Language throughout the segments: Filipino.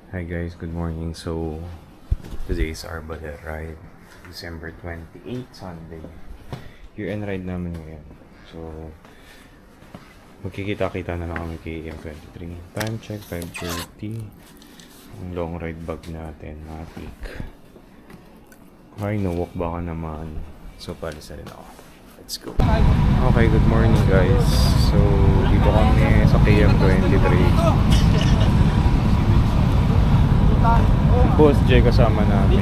Hi guys, good morning. So, today is our Baler ride. December 28, Sunday. Year-end ride namin ngayon. So, magkikita-kita na lang kami kay M23. Time check, 5:30. Ang long ride bag natin, matik. Okay, no-walk baka naman. So, palis na rin ako. Let's go. Okay, good morning guys. So, dito kami sa KM23. Boss J kasama namin.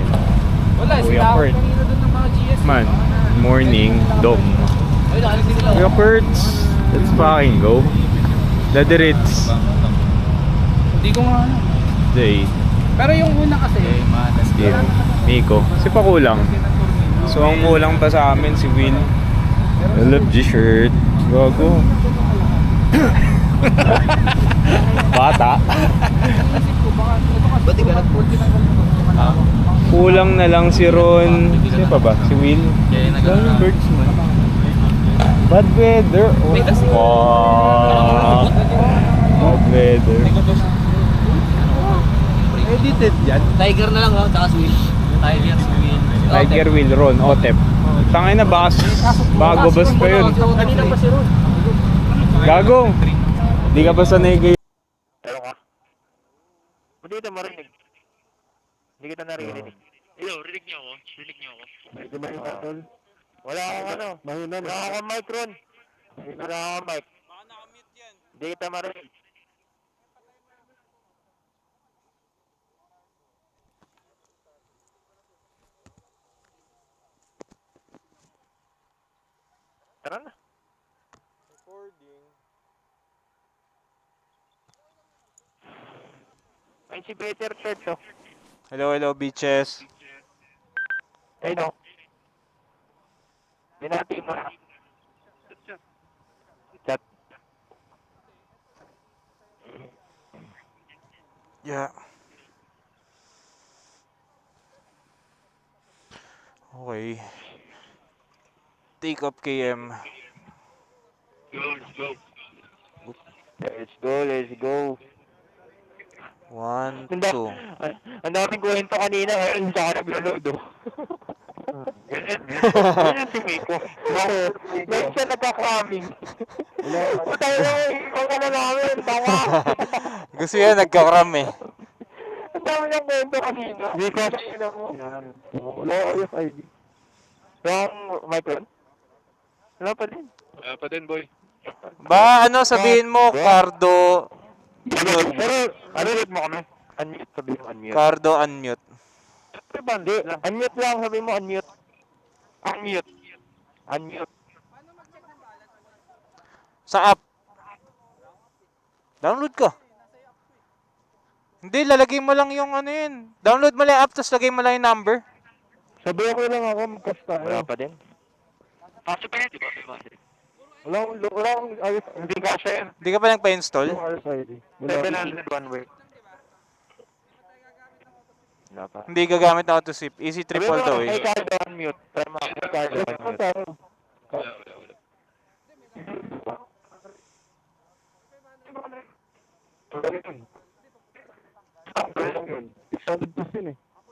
Wala, Kuya sila Kurt. kanina doon ng mga GS. Man, morning, Dom. Ay, nakalig sila. Kuya Kurtz, let's fucking go. Daddy Ritz. Hindi ko nga ano. Day. Pero yung una kasi, Team. Miko. Si pa kulang. So, ang kulang pa sa amin si Will. I love G-shirt. Gago. Bata. isip ko baka ito kasi ba't nag-40 ng ganito. Kulang na lang si Ron. Sino pa ba? Si Will. Daming birds man. Bad weather. Oh, fuck. Bad weather. Edited yan. Tiger na lang ha, tsaka Swill. Tiger Will, Ron, Otep. Tangay na baka gubas pa yun. Kanina pa si Ron. Gago. Di ka ba sanay kayo? Pero ka? Hindi kita marinig. Hindi kita narinig. Hello, rinig niyo ako? Rinig niyo ako? Medyo mahina, tol. Wala akong ano. Mahina. Wala akong mic, Ron. Wala akong mic. Baka nakamute yan. Hindi kita marinig. Tara na. Recording. Ay, si Peter Church, oh. Hello, bitches. Ay, no. Binati mo na. Chat. Yeah. Okay. Take up KM. Let's go. Let's go, let's go. 1, 2. Ang daming kwento kanina, ngayon sa akin naglo-load, oh. Ganyan si Miko. Ngayon siya nagka-cramming. Patay na, ikaw ka na namin, tama. Gusto yan, nagkakram eh. Ang dami niyang kwento kanina. Hindi ko sa ina mo. Wala ko yung ID. Yung micron? Wala pa din. Wala pa din, boy. Ba, ano sabihin mo, Cardo? Pero, ano ulit mo kami? Unmute, sabihin mo unmute. Cardo unmute. Pero ba, hindi. Unmute lang, sabihin mo unmute. Unmute. Unmute. Sa app. Download ka. Hindi, lalagay mo lang yung ano yun. Download mo lang yung app, tapos lagay mo lang yung number. Sabihin ko lang ako, magkas tayo. Wala pa din. Kasi pa yun, di ba? Wala akong ayos. Hindi kasha yan. Hindi ka pa nagpa-install? Yung RFID. 700 one way. Wala pa. Hindi gagamit na auto-sip. Easy trip all the way. Hey, Cardo, unmute. Try mo. Hey, Cardo, unmute. Wala.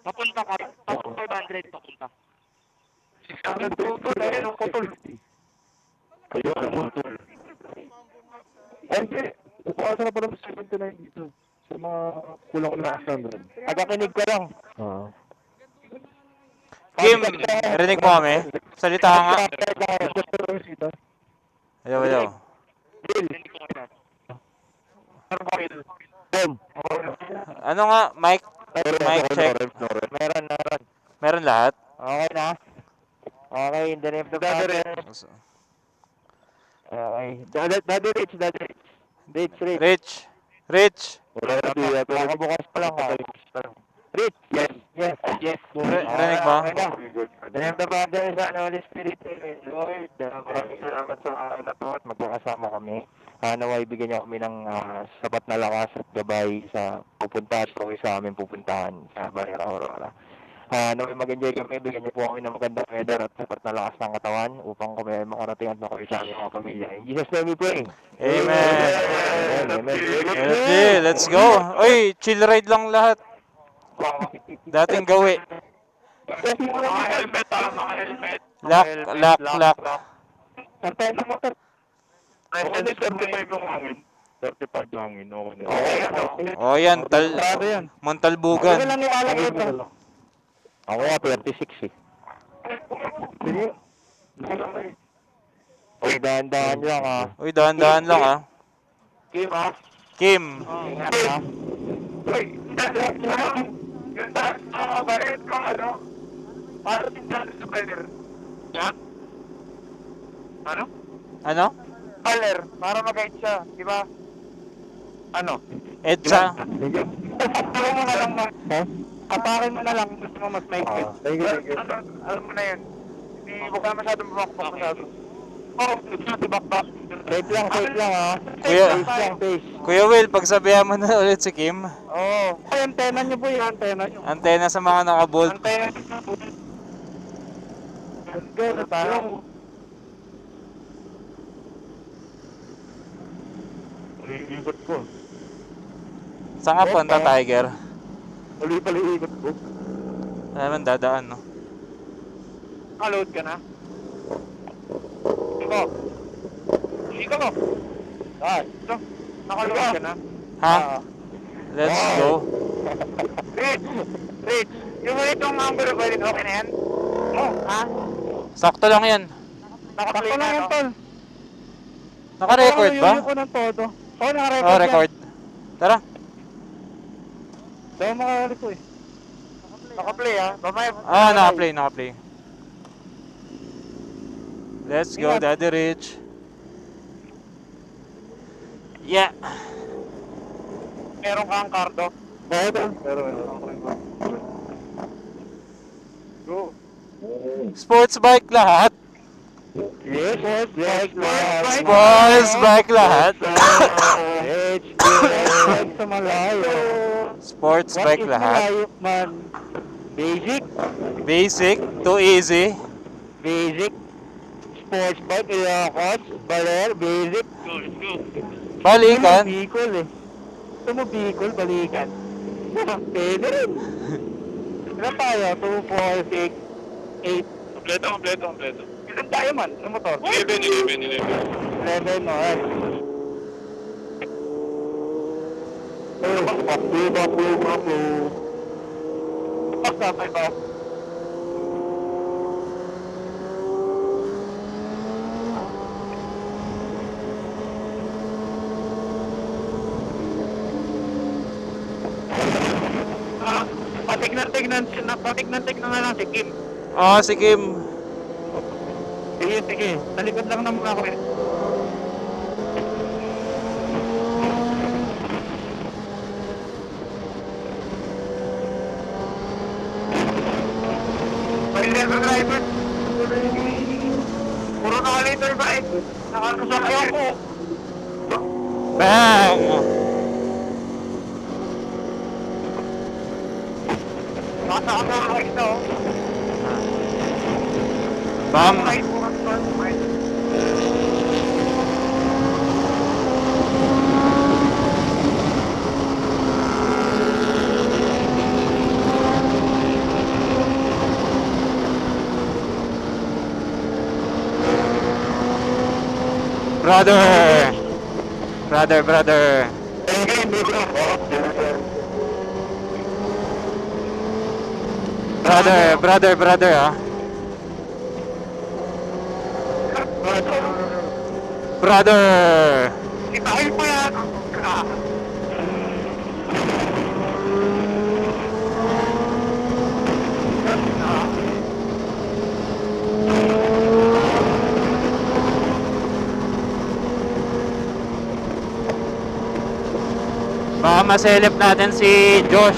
Papunta ka. Papunta 500 papunta. 600 total. Ayun ang putol. Ayun ang putol. Ay, hindi. Upuasa na pala sa 79 dito. Sa mga kulang na 600. Tagakinig ka lang. Oo. Kim, rinig mo kami? Salita ka nga. Hello, hello. Ano nga, mic? Mic check. Meron. Meron lahat? Okay na? Okay, in the name of the Father. Okay. Daddy Rich. Rich. Wala pa. Bukas pa lang. Rich. Yes. Rinig mo? Okay na. In the name of the Father, Son, and Holy Spirit, Amen. Lord, maraming salamat sa akin na to at magkakasama kami. Naway bigyan niyo kami ng sapat na lakas at gabay sa pupunta at kung sa amin pupuntahan sa Barera Aurora. Na may mag-enjoy kami, bigyan niyo po kami ng magandang weather at sapat na lakas ng katawan upang kami ay makarating at makuwi sa aming mga pamilya. In Jesus' name we pray. Amen. Amen. Energy, let's go. Oy, chill ride lang lahat. Dating gawi. Mga helmet, mga helmet. Lock. Santay na motor. Okay, 35 yung hangin. 35 yung hangin, okay. O yan, Montalbugan. Lang yung alam ito. Ako nga, 36 eh. Sige. Uy, dahan-dahan lang ah. Uy, dahan-dahan lang ah. Kim ah. Kim. Ingat ah. Uy, ganda. Bakit ko ano? Para tingnan sa color. Yan? Ano? Ano? Color. Para mag-guide siya, di ba? Ano? Edsa. Alam mo na lang mo. Kapakin mo na lang. Gusto mo mas maigpit. Alam mo na yun. Hindi mo ka masyadong bumakbak masyado. Oh, tibak-bak. Safe lang ha. Kuya Will, pagsabihan mo na ulit si Kim. Oo. Ay, antena niyo po yung antena niyo. Antena sa mga nakabolt. Antena niyo po. Let's go na tayo. Ikot ko. Saan ka punta, Tiger? Pali ikot ko. Ano dadaan, no? Load ka na? Ikaw mo. Ito. Nakaload ka na? Ha? Let's go. Rich. Yung itong number ba rin okay na yan? Ha? Sakto lang yan. Nakaplay na yan, tol. Naka-record ba? Yung ko ng todo. Oo, naka-record Oh, record. Tara. Dahil makakali ko eh. Naka-play ha? Ah, naka-play. Let's go, Daddy Rich. Yeah. Meron kang kardo? Meron. Go. Sports bike lahat. Yes. Sports bike lahat. Sa malayo. Sports bike lahat. Man? Basic. Basic to easy. Basic. Sports bike, Ilocos, Baler, basic. Balikan. Bicol eh. Gusto mo Bicol, balikan. Pwede rin. Ilan tayo? 2, 4, 6, 8. Kompleto. Ilan tayo man? Sa motor? 11. 11, no? Ay. Pasapay ba? Patignan na lang si Kim. Oh, si Kim. Sige. Talikod lang naman ako eh. Driver. Puro naka-later ba eh? Nakakasakay ako. Bang! Nakasakay ito. Bam! Brother. Brother, ah. Brother! Itahin mo yan! Baka maselep natin si Josh.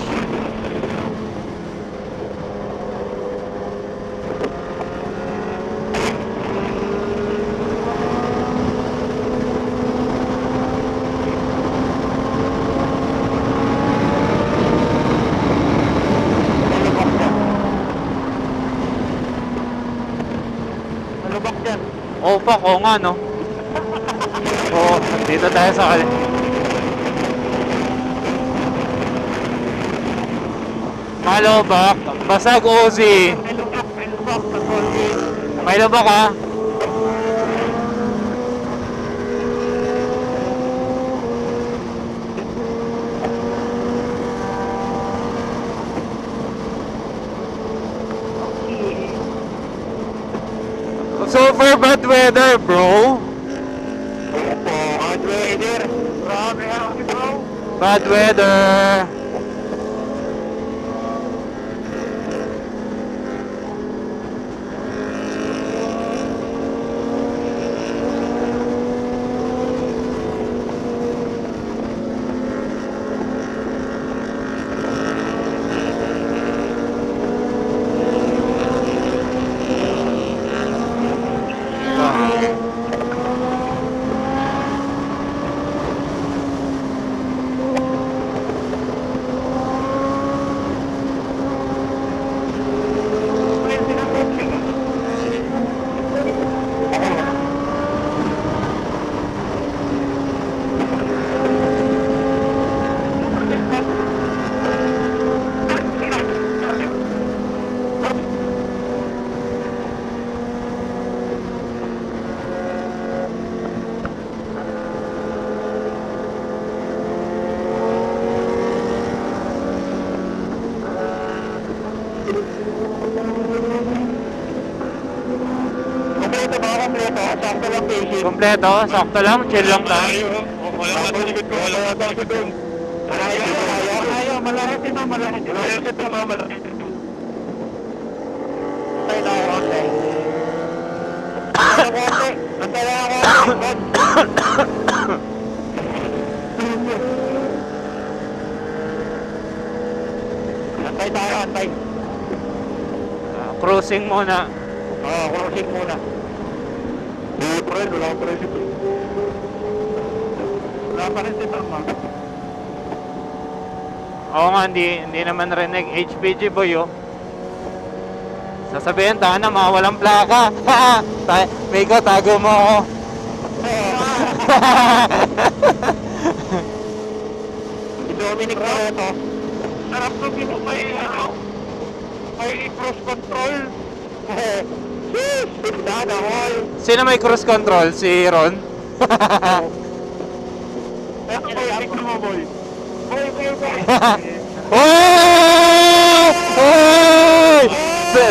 Opak, oo nga, no? Oo, dito tayo sa kali. Malobak, basag Uzi. May lubak ha? Super bad weather, bro. Opo, hard weather. Grabe ako, bro. Bad weather. Kompleto ba? Kompleto? Sakto lang patient. Kompleto, sakto lang, chill lang tayo. Wala ka sa likod ko. Wala ka sa likod doon. Ayaw, malakit ito, malakit ito. Malakit ito, malakit ito. Antay na ako, antay. Antay na ako, antay tayo, antay. Cruising muna. Oo, crossing muna. Hindi pa rin, wala pa rin dito. Wala pa rin dito, ma. Oo nga, hindi naman rinig. HPG boy, oh. Sasabihin, tayo na, mga walang plaka. Miko, tago mo ako. Si Dominic na ito. Sarap ko dito may, may cross control. Jeez, bigdaan all. Sino may cruise control? Si Ron? Eto boy, tignan mo boy. Boy, boy, boy. Oh! Oh!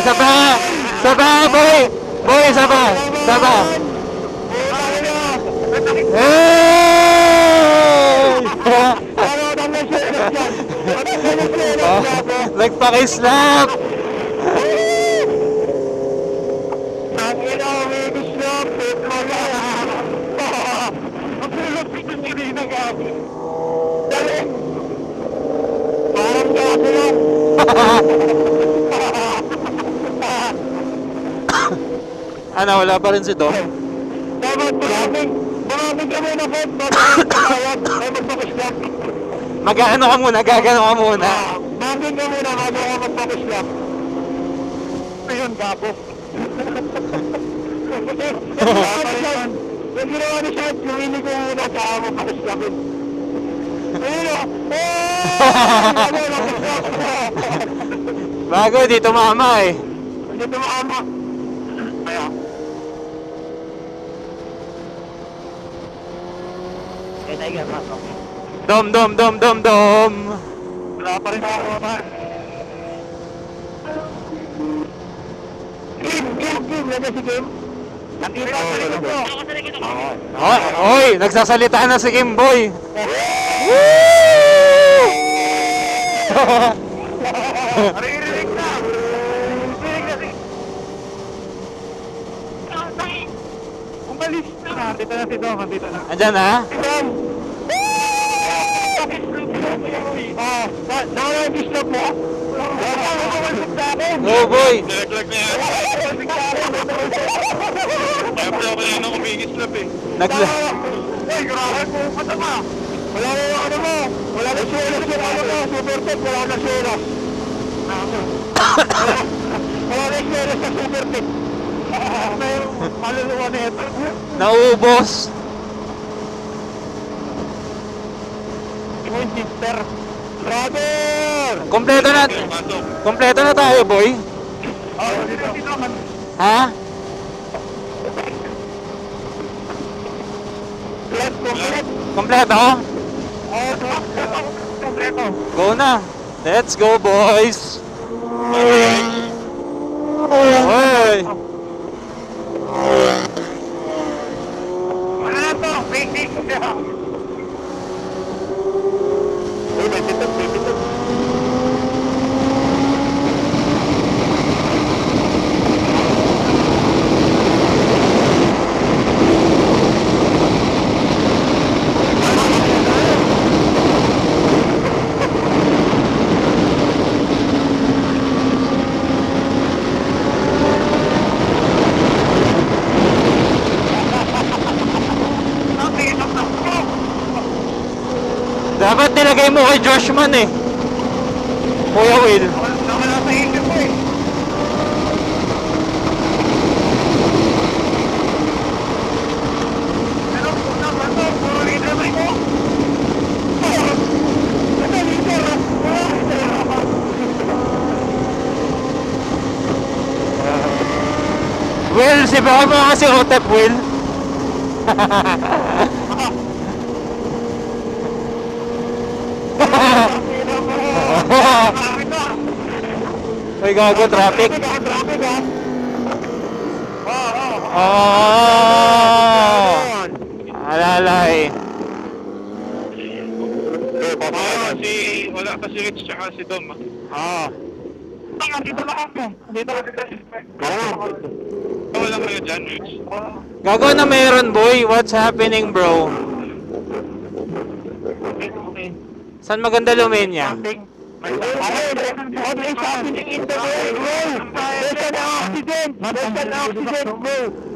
Saba! Saba, boy! Boy, saba! Saba! Hey! Oh, nagpaki-slap! Sakin ako, may gusto, petro lang. Ang pilot hindi na gabi. Galing! Parang gabi lang. Ano, wala pa rin si Dom? Dapat maraming kami na po. Maraming kayat. Ay magpakislap. Mag-ano ka muna, gagano ka muna. Maraming kami na bago ako magpakislap. Ayun, gabo. Yung ginawa ni Shad, lumili ko muna sa ako pakislapin. Ayun o! Bago, di tumama eh. Hindi tumama. Kaya. Eh, tayo nga, Dom, Dom, Dom, Dom, Dom. wala pa rin ako naman. Game, lagay si Game. Nandito ako sa likod ko. Oy, oy, nagsasalita na si Kimboy. Naririnig na! Naririnig na si... Umalis na! Nandito na si Dom, nandito na. Andyan na? Dom! Nawala yung bislog mo? Wala mo kumalsik sa akin! Oh boy. Nilaglag na yan. Kaya pala ako na yung kumikislap eh. Nagla... Uy, grabe po patama! Wala na yung ano mo! Wala na suelas yung ano mo! Super tech, wala na suelas! Wala na suelas sa super tech! Maluluwa na ito. Naubos. Yung sister. Brother! Kompleto na. Pasok. Kompleto na tayo, boy. Dito naman. Ha? Let's complete. Kompleto? Kompleto. Go na. Let's go, boys. Oy. Wala na to. Basic. Uy, may bitot, may bitot. Dapat nilagay mo kay Joshman eh. Kuya Will. Nawala sa isip ko eh. Ano po naman to? Puro itamay mo. Ano liter? Will, sibahan mo kasi Otep, Will. Uy, gago, traffic. Oh! Alalay. Wala pa si Rich tsaka si Dom. Dito lang ako. Dito lang ako. Wala kayo dyan, Rich. Gago na meron, boy. What's happening, bro? Saan maganda lumenya?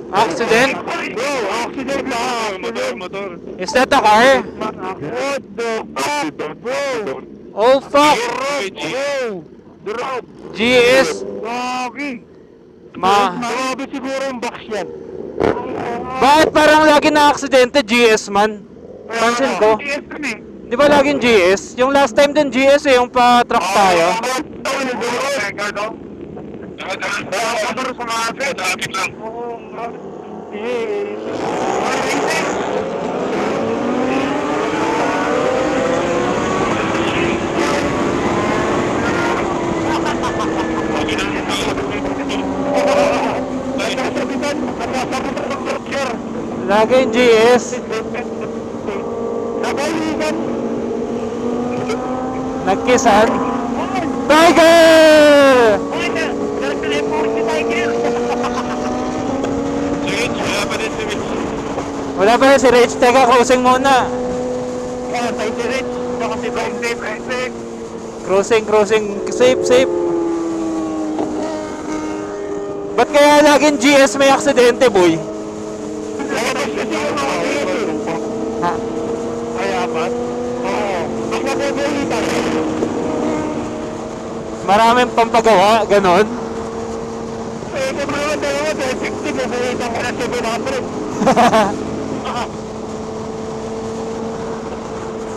Accident? Motor. Is that a car? Oh, fuck! GS? Grabe siguro yung box yan. Bakit parang lagi na aksidente GS man? Pansin ko. Di ba laging GS? Yung last time din GS eh, yung pa-truck tayo. Traffic lang. Laging GS. Nagkisan. Tiger! Si Rich, wala pa din si Rich. Wala pa rin si Rich. Teka, cruising muna. Cruising. Safe, safe. Ba't kaya laging GS may aksidente, boy? Ha? Maraming pampagawa, ganon.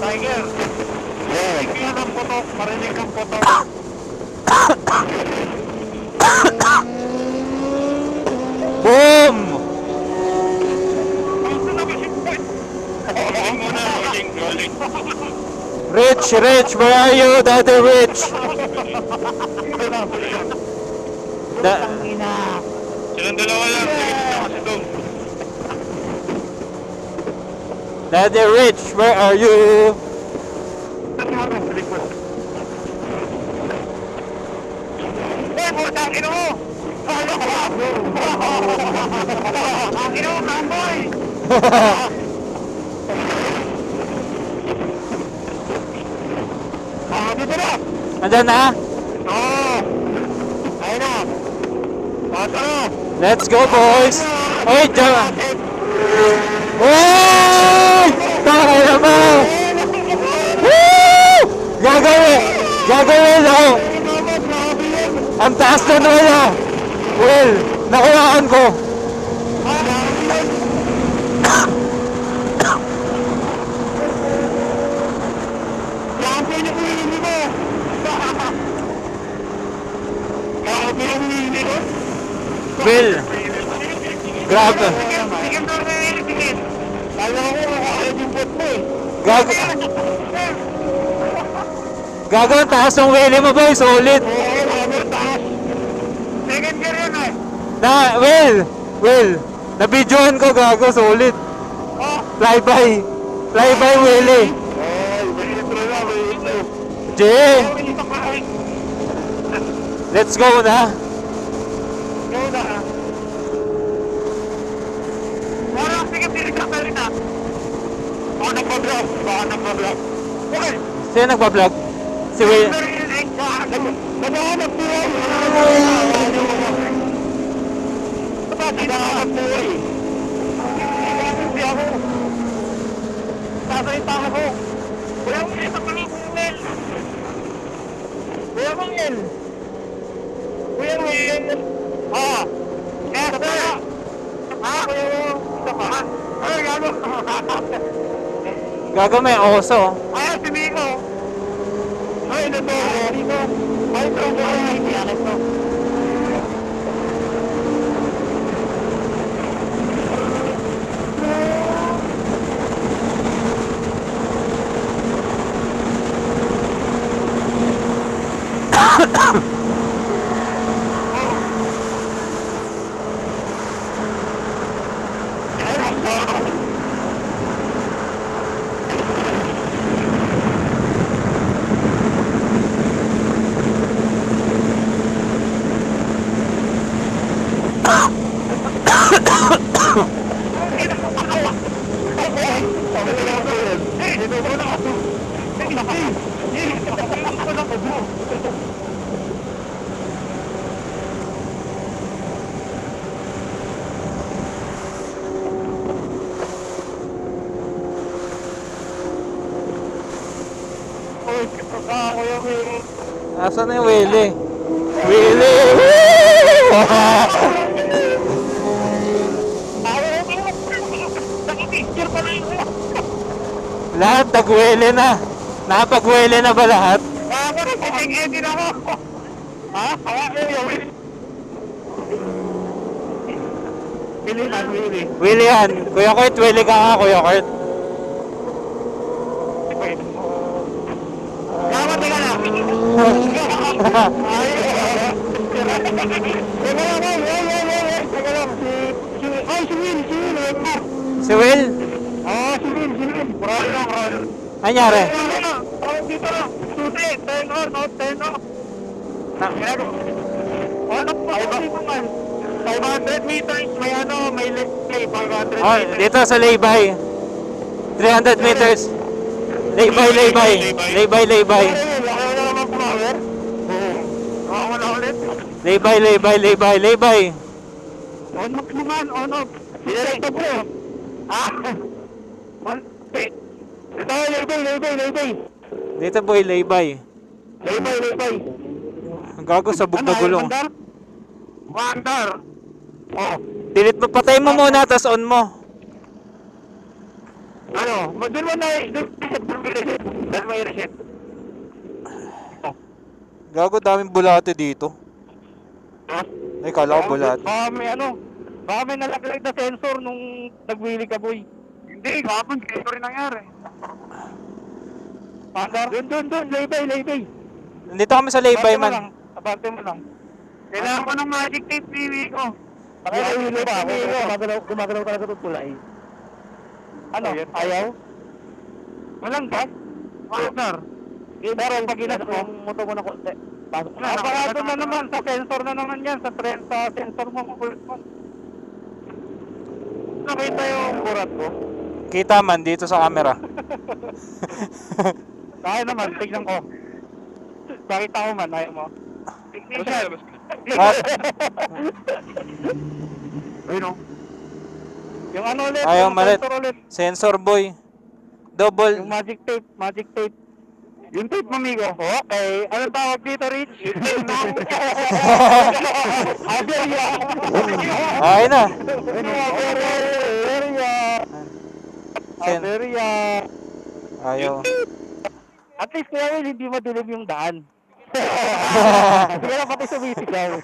Tiger. Tingnan ang putok, marinig ang putok. Boom! Rolling. Rich, where are you, Daddy Rich? Silang dalawa lang, si Rich tsaka si Dom. Daddy Rich, where are you? Tangin mo! Tangin mo, kamboy! Dito na! Andiyan na? Oo! Ayun na! Bata na! Let's go, boys! Oy, dyan! Oy! Takay mo! Woo! Gagawin ako! Ang taas na nila! Will, Nakuhaan ko. Grabe na huli mo! Grabe na huli mo! Will, grabe. Sige, sige. Kala ko makakalit yung bot mo eh. Gago. Gago, ang taas ng wheel mo boy, solid. Oo, grabe taas. Second gear yun eh. Will, nabidyohan ko gago, solid. Oh. Flyby wheelie. Ay, may intro na, may intro. Jay, Hindi pa kain. let's go na. Go na. Parang sige, pinagkakalit na. Baka nagpa-vlog. Okay. Sino nagpa-vlog? Si Will. Naghahanap buhay. Naghahanap buhay. Hindi ako. Sasalita ako. Kuya Will, Kuya Will. Kuya Will. Ah. Kuya Will. Isa pa. Ay, gano'n. Gago, may oso. Ay, si Miko. Ay, ito to. Miko. Ay, ito to. Ay, tiyakin to. Asan na yung Willie? Willie! Nakipicture pa lang yun. Lahat nagwele na. Nakapagwele na ba lahat? Ako na, edit ako. Ha? Pili na, pili. Willie yan. Kuya Kurt, Willie ka nga, Kuya Kurt. Dapat ka na. Si Will? Anyari? Dito na. Suti, 10 on, 10 on. Ano pa dito man? 500 meters, may may lay, 500 Oh, meters. dito sa Laybay. 300 meters. Laybay. Laki na naman power. Ako na ulit. Laybay. On off naman, on off. Direkto bro. Ah? Ito, Laybay. Dito boy, Laybay. Laybay. Ang gago sa bugna gulong. Wandar. Oh. Delete mo, patay mo muna, tas on mo. Ano? Doon mo na, doon mo i-reset. Gago, daming bulate dito. Ha? Ay, kala ko bulate. Baka may nalaglag na sensor nung nagwili ka, boy. Hindi, kapag sensor rin nangyari. Pandar? Doon, Laybay. Nandito kami sa Laybay man. Abante mo lang. Kailangan ko ng magic tape, TV ko. Pakailan ba ako? Gumagalaw talaga ito pula eh. Ano? Ayaw? Walang gas? Partner. Pero pag inas ko, moto ko na konti. Aparado na naman, sa sensor na naman yan, sa sensor mo makulit mo. Nakita yung kurat ko? Kita man dito sa camera. Kaya naman, tignan ko. Bakita ko man, ayaw mo. Ah, Ayun o. Yung ano ulit, ayaw yung malit. sensor ulit. Sensor boy. Yung Double. magic tape. Yung tape mamigo. Okay. Ano tawag dito, Rich? Yung tape ng... Aberya. Ay na. Aberya. Sen. Aberya. Ayaw. At least kaya Will, hindi madilim yung daan. Hindi na pati sumisigaw.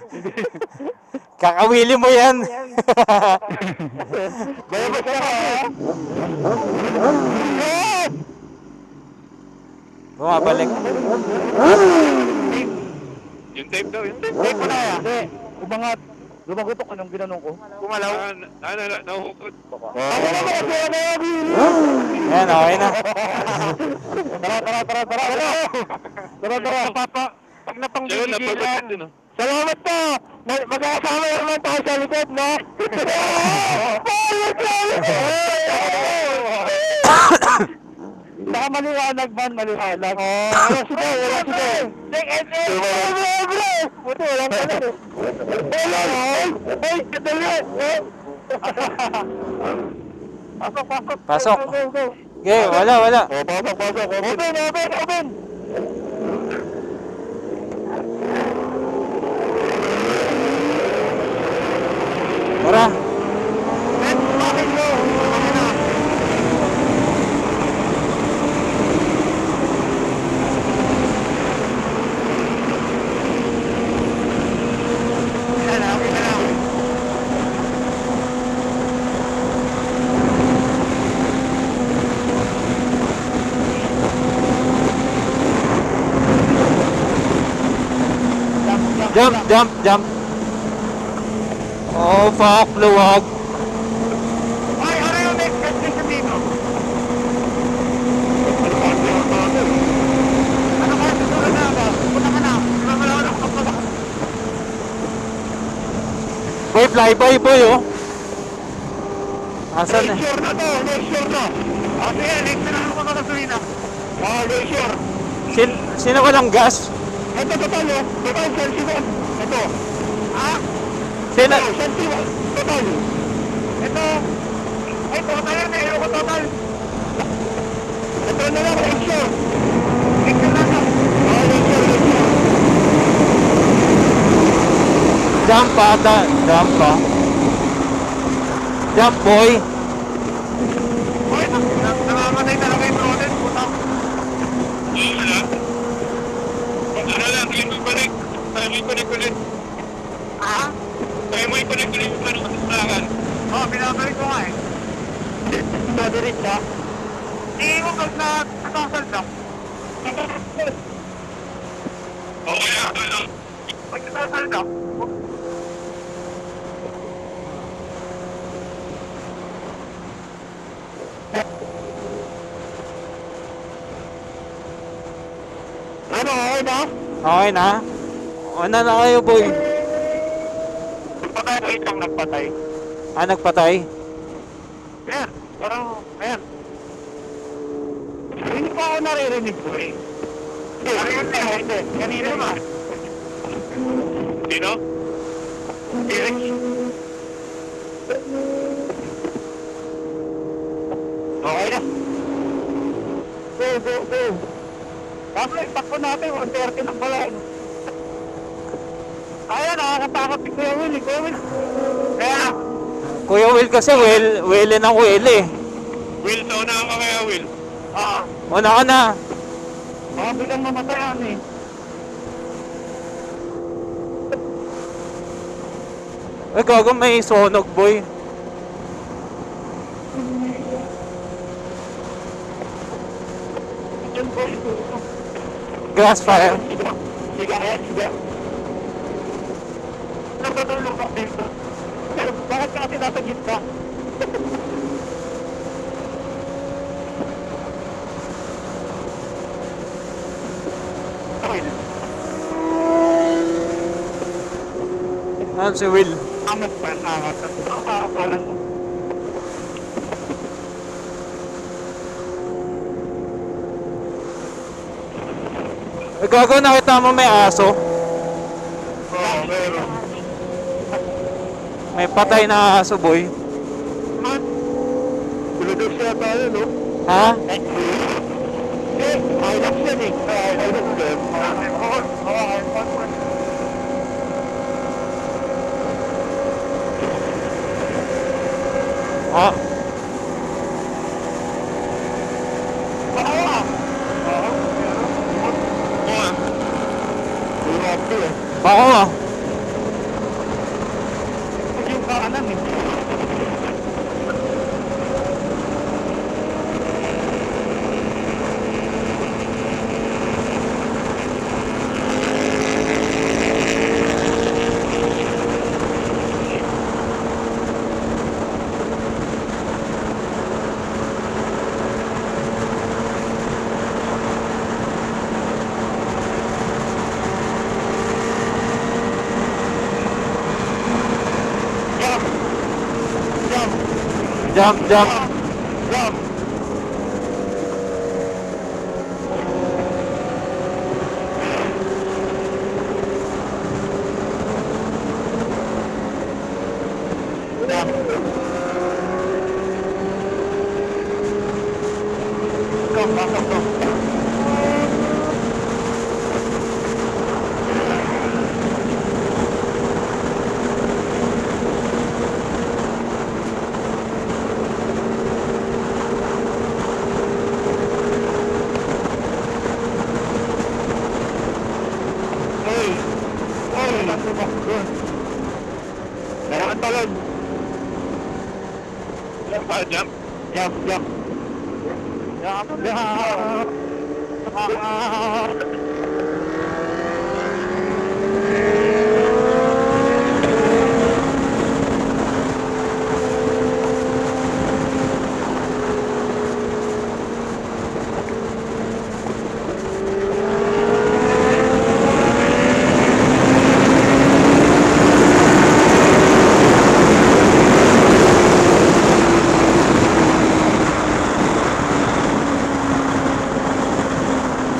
Kakawili mo yan. Bayabas ka ha? Bumabalik. Yung tape daw, yung tape. Tape mo na yan. Hindi. Umangat. Lumagutok anong ginanong ko. Kumalaw. Nahuhukot. Yan, okay na. Tara. Papa, pag Yun, napanggigilan. napagod din, oh. Salamat po! Magkakasama naman tayo sa likod, no? Saka maliwanag man, maliwanag. Wala sige. Buti, walang kalan. Ay, kadali! Pasok. Go. Okay, wala. Pasok. Open! Tara. Bakit mo? Jump. Oh, fuck, luwag. Ay, ano yung next destination dito? Ano kaya susunod na ako? Punta ka na. Wala ka pa. Boy, flyboy, boy, oh. Asan na? Sure na to, sure na. Sige, next na lang ako sa gasolina. Sure. Sino walang gas? Ito, total, sensible. Ito. Sino? Sensible. Total. Ito. Ay, total yan, ayoko total. Ito na lang, sure. Sure na lang. Sure. Jump ata. Jump, boy. Ay, namamatay talaga yung throttle, putang. Wala. Ano lang, i-connect. I-connect ulit. Kaya mo i-connect ulit yung ano kasalanan. Binabalik ko nga eh. Madirit na? Tingin ko pag nakasal na. Okay, ano. Pag nakasal na. Ano, okay na? Okay na? Ano na kayo, boy? Patay ko itong nagpatay. Nagpatay? Ayan, parang, ayan. Hindi pa ako naririnig ko eh. Hindi. Kanina naman. Sino? Felix. Okay na. Go. Tapos itakbo natin, 130 lang pala. Ayan, nakakatakot si Kuya Will. Kaya, Kuya Will kasi, Will ng Will eh. Will, sa unahan ka kaya, Will. Una ka na. baka bilang mamatayan eh. Ay, gago, may sonog, boy. Diyan ko ito. Grass fire. Sige. Nagtatulog ako dito. Pero bakit ka natin nasa gitna? Okay. Ano si Will? Amat pa. Parang Ay, gago, nakita mo may aso. meron. May patay na aso, boy. Tuludos siya tayo, no? Ha? Hilux yan eh. Hilux yan. Ah, ako ah. Yung kanan eh. Jump, jump. Meron kang talon. Jump. Jump.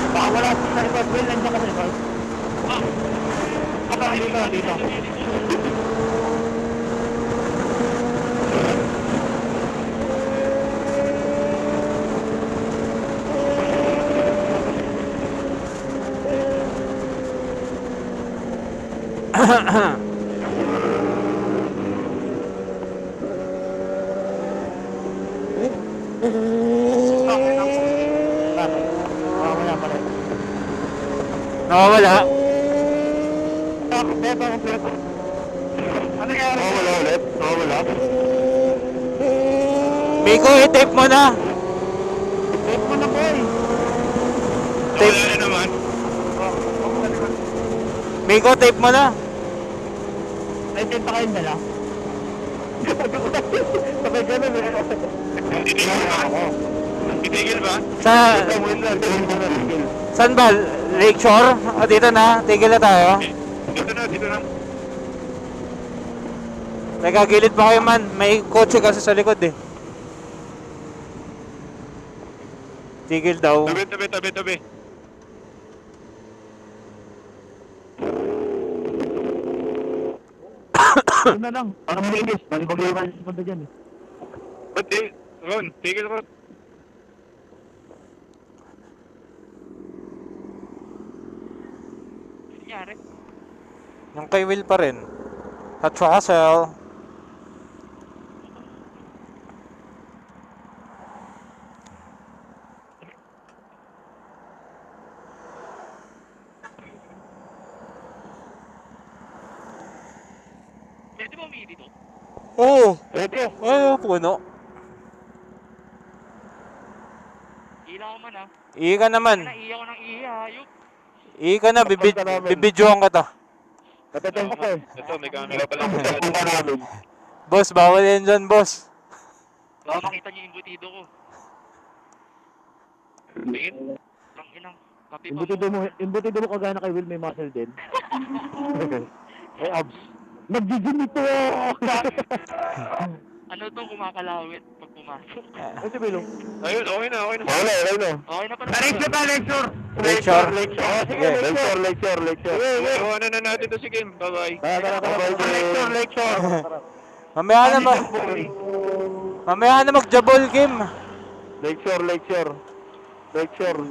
Baka wala sa ibang wheel, nandiyan ka sa ibang. Dito. Wala pa rin. Nakawala. Ano nangyari? Wala ulit? Wala? Miko, i-tape mo na. Tape mo na boy. Wala na naman. Miko, tape mo na. Ay, tape pa kayong dala? Sabay ganun eh. Titigil ba? Titigil ba? Saan ba? Lakeshore? O dito na, tigil na tayo. Dito na. Teka, gilid pa kayo man. May kotse kasi sa likod eh. Tigil daw. Tabi. Yun na lang. Para malinis. Malibag-liwan sa punta dyan eh. Ba't di? Ron, tigil Ron. Yung kay Will pa rin. At Russell. Pwede ba umihi dito? Oo. Pwede. Oo, puno. Ilaw man ah. Iyi ka naman. Naiiyak ko ng iya, hayop. Iyi ka na, bibidyohan ka ta. Natatay ko eh. Ito, may camera pala. Natatay ko namin. Boss, bawal yan dyan, boss. Baka makita niyo yung butido ko. Tingin. Ang inang. Kapi pa. Imbutido mo kagana kay Will, may muscle din. May abs. Nag-gym ito! Ano to kumakalawit pag pumasok? Ito, Bilo. Ayun, okay na. Okay na. Okay na pala. Lecture! Lakeshore. Sige, lecture. So, ano na natin to si Kim. Bye-bye. Lecture. Mamaya na mag-jabol, Kim. Lecture. Lecture.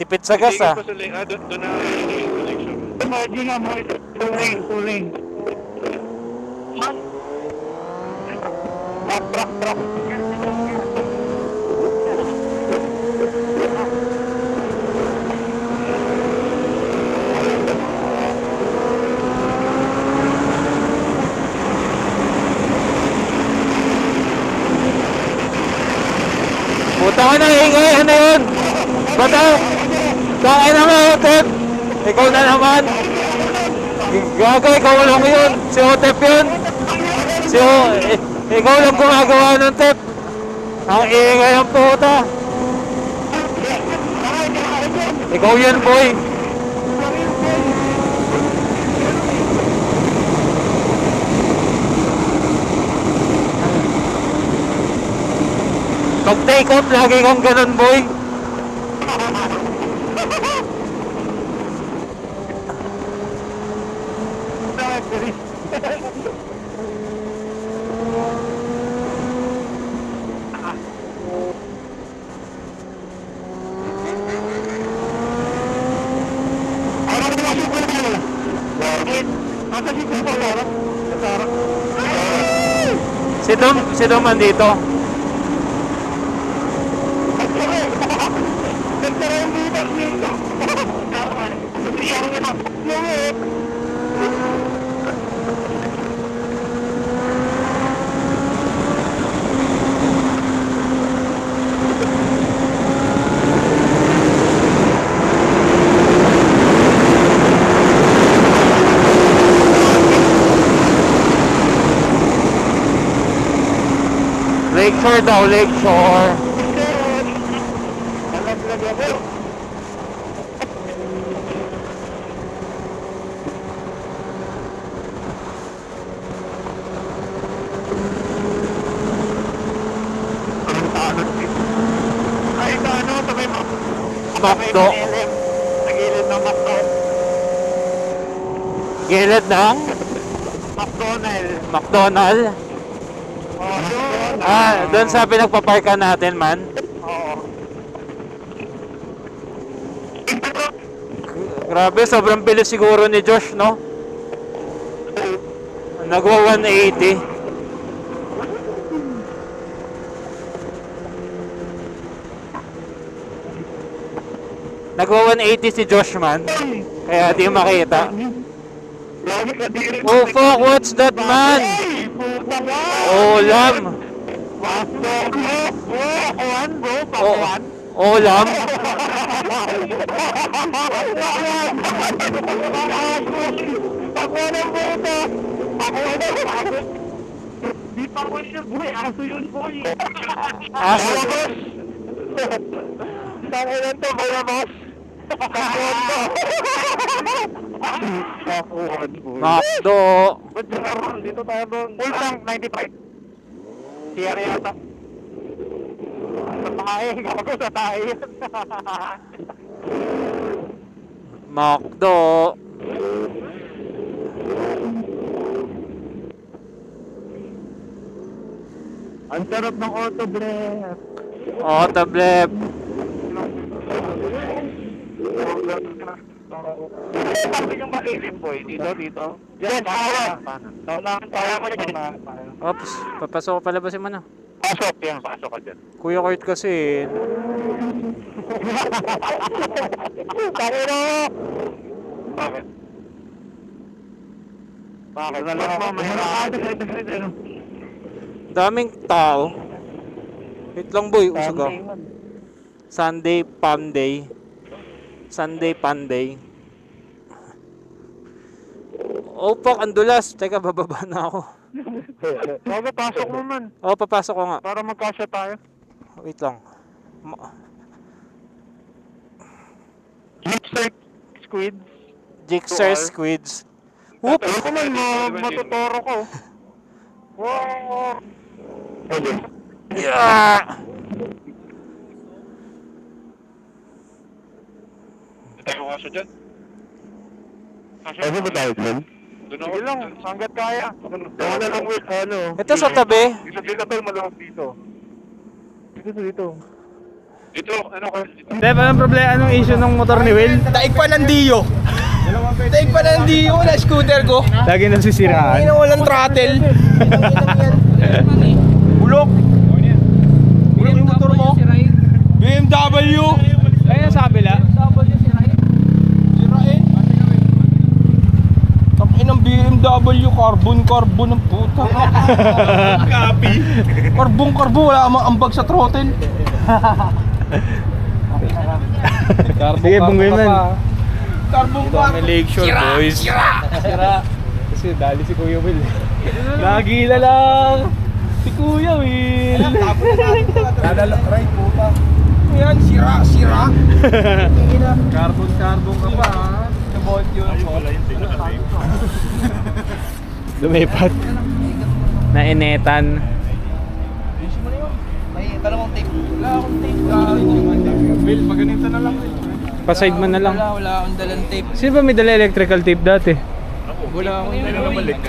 Tipid sa gas ah. Doon na yung connection. Imagine nga mo ito. Tuling. Truck. Puta ka na ingay, ano yun? Bata! Kain na nga, Otep! Ikaw na naman! Gaga, ikaw lang yun! Si Otep yun! Ikaw lang gumagawa ng Tep! Ang ingay ng puta! Ikaw yan, boy! Pag take off, lagi kang ganun, boy! Si Dom andito. Lakeshore daw, Lakeshore. Ay, ano, sabay mo. Macdo. Nagilid ng Macdo. Gilid ng McDonald. McDonald. Oh, Doon sa pinagpaparkan natin, man. Oo. Grabe, sobrang bilis siguro ni Josh, no? Nagwa 180. Nagwa 180 si Josh, man. Kaya di makita. Lagi ka diri. Oh fuck, what's that, man? Puta ka! Olam. Macdo. Kuhan, bro. Oh, Pakuhan. olam. Pakuhan ang puta. Pakuhan ang puta. Di pa ko siya, boy. Aso yun, boy. Aso. Tanginan to, boy, boss. Pakuhan to. Pakuhan, boy. Macdo. Ba't naman? Dito tayo doon. Full tank, 95. Siya rin yata. Sa tayo, gago sa tayo. Macdo. Ang sarap ng auto bless. Autoblep. Sabi yung malilim, boy. Dito. Yan, tawa. Tawa mo dyan. Oops, papasok ko palabasin mo na. Pasok yan, pasok ka dyan. Kuya Kurt kasi. Tangino! Bakit? Bakit? Alam mo, mahirap. Daming tao. Wait lang, boy, usog ako. Sunday, Palm Day. Sunday, Panday. Oh, fuck, andulas. Teka, bababa na ako. Bago, pasok mo man. Oh, papasok ko nga. Para magkasya tayo. Wait lang. Lipstick squid. Jigsaw squids. Whoop! Ako man, matutoro ko. Wow! Yeah! Tayo kasya dyan. Ano ba tayo dyan? Sige lang, hanggat kaya. Wala na lang wait, ano. Ito sa tabi. Dito tol, malawag dito. Dito. Dito, ano ka? Dep, anong problema? Anong issue ng motor ni Will? Daig pa ng Dio. Daig pa ng Dio na scooter ko. Lagi nasisiraan. Ay na walang throttle. Bulok. Bulok yung motor mo. BMW. Ayun sa kabila. Sirain. Tangin ng BMW, carbon ng puta. Copy. Carbon, wala ka mang ambag sa throttle. Sige, bunggoy man. Carbon car. Lakeshore, boys. Sira. Kasi dali si Kuya Will. Nagila lang. Si Kuya Will. Dadalak right puta. Yan, sira. Carbon ka pa ha. Nabot yun. Lumipat. Nainetan. May dalawang tape. Wala akong tape. Bill, maganito na lang. Pa-side man na lang. Wala akong dalang tape. Sino ba may dala electrical tape dati? Wala akong dalang tape.